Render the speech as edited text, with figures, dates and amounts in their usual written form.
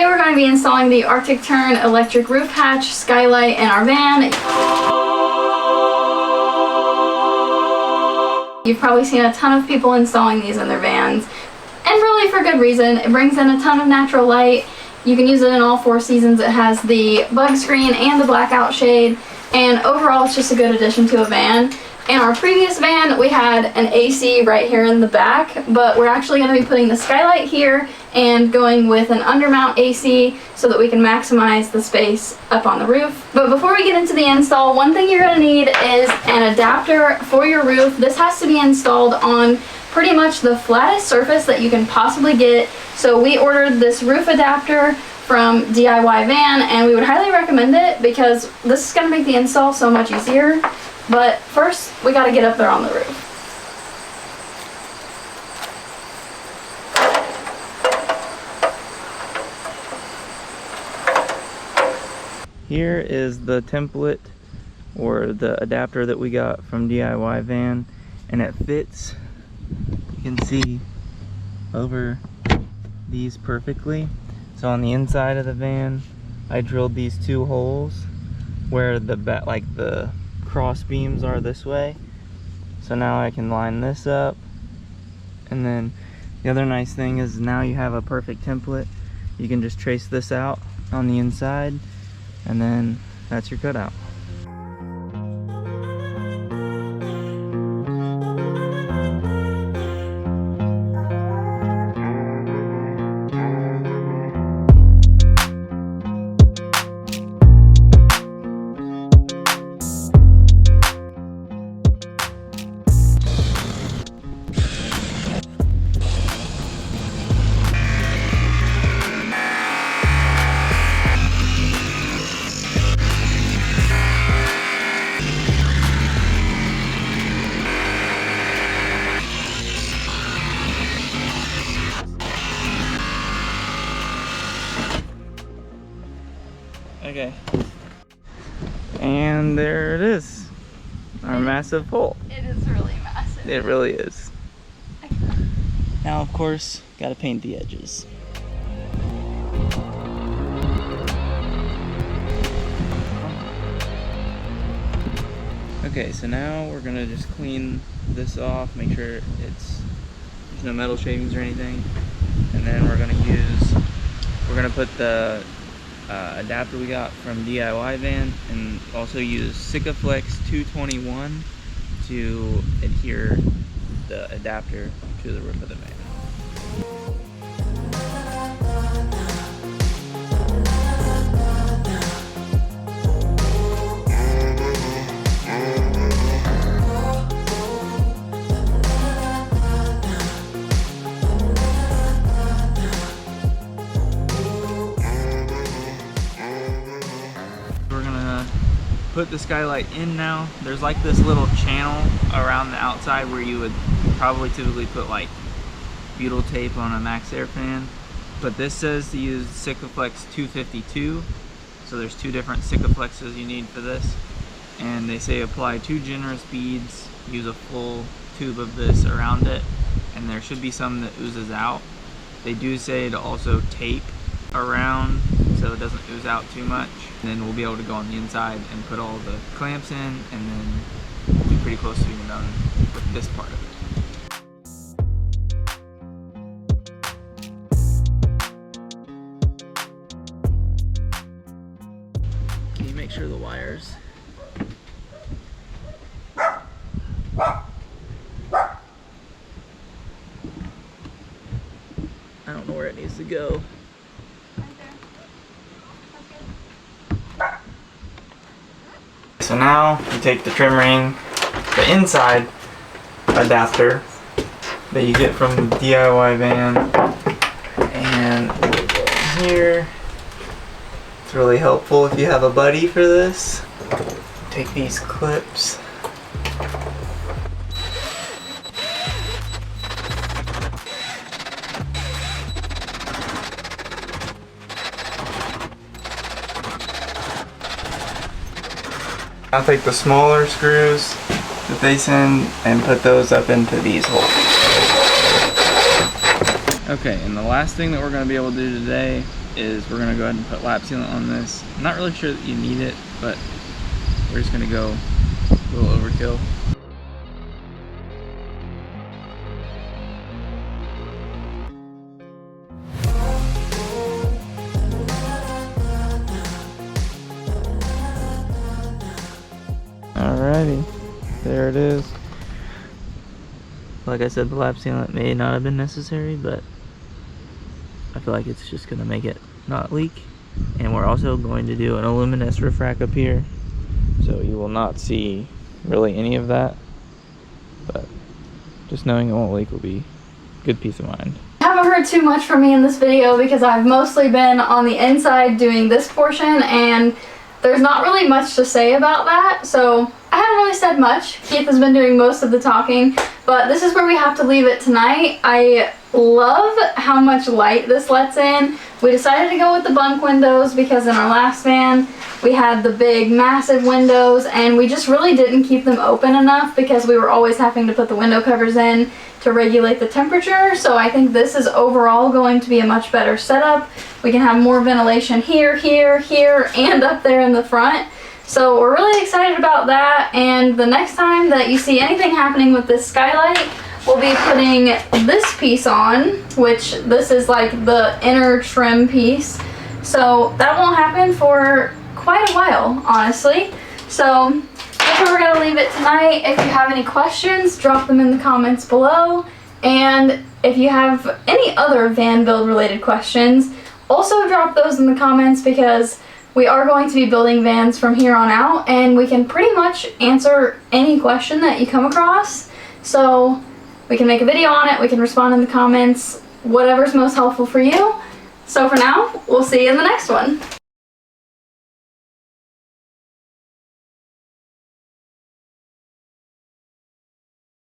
Today we're going to be installing the Artic Tern electric roof hatch skylight in our van. You've probably seen a ton of people installing these in their vans, and really for good reason. It brings in a ton of natural light. You can use it in all 4 seasons. It has the bug screen and the blackout shade, and overall it's just a good addition to a van. In our previous van, we had an AC right here in the back, but we're actually going to be putting the skylight here and going with an undermount AC so that we can maximize the space up on the roof. But before we get into the install, one thing you're going to need is an adapter for your roof. This has to be installed on pretty much the flattest surface that you can possibly get. So we ordered this roof adapter from DIYvan, and we would highly recommend it because this is going to make the install so much easier. But first, we got to get up there on the roof. Here is the template or the adapter that we got from DIYvan, and it fits, you can see, over these perfectly. So on the inside of the van, I drilled these 2 holes where the cross beams are this way. So now I can line this up, and then the other nice thing is now you have a perfect template. You can just trace this out on the inside, and then that's your cutout. Okay, and there it is, our massive hole. It is really massive. It really is. Now, of course, gotta paint the edges. Okay, so now we're gonna just clean this off, make sure there's no metal shavings or anything, and then we're gonna put the adapter we got from DIYvan, and also use sikaflex 221 to adhere the adapter to the roof of the van. Put the skylight in now. There's like this little channel around the outside where you would probably typically put like butyl tape on a max air fan, but this says to use sikaflex 252, so there's 2 different sikaflexes you need for this, and they say apply 2 generous beads, use a full tube of this around it, and there should be some that oozes out. They do say to also tape around so it doesn't ooze out too much, and then we'll be able to go on the inside and put all the clamps in, and then we'll be pretty close to being done with this part of it. Can you make sure the wires? I don't know where it needs to go. So now you take the trim ring, the inside adapter that you get from the DIYvan, and put it in here. It's really helpful if you have a buddy for this. Take these clips. I'll take the smaller screws that they send and put those up into these holes. Okay, and the last thing that we're going to be able to do today is we're gonna go ahead and put lap sealant on this. I'm not really sure that you need it, but we're just gonna go a little overkill. Alrighty, there it is. Like I said, the lap sealant may not have been necessary, but I feel like it's just gonna make it not leak. And we're also going to do an aluminescent rack up here, so you will not see really any of that, but just knowing it won't leak will be good peace of mind. You haven't heard too much from me in this video because I've mostly been on the inside doing this portion, and there's not really much to say about that, so I haven't really said much. Keith has been doing most of the talking, but this is where we have to leave it tonight. I love how much light this lets in. We decided to go with the bunk windows because in our last van we had the big massive windows and we just really didn't keep them open enough because we were always having to put the window covers in to regulate the temperature. So I think this is overall going to be a much better setup. We can have more ventilation here, here, here, and up there in the front. So we're really excited about that, and the next time that you see anything happening with this skylight, we'll be putting this piece on, which this is like the inner trim piece. So that won't happen for quite a while, honestly. So that's where we're gonna leave it tonight. If you have any questions, drop them in the comments below. And if you have any other van build related questions, also drop those in the comments because we are going to be building vans from here on out and we can pretty much answer any question that you come across. So we can make a video on it, we can respond in the comments, whatever's most helpful for you. So for now, we'll see you in the next one.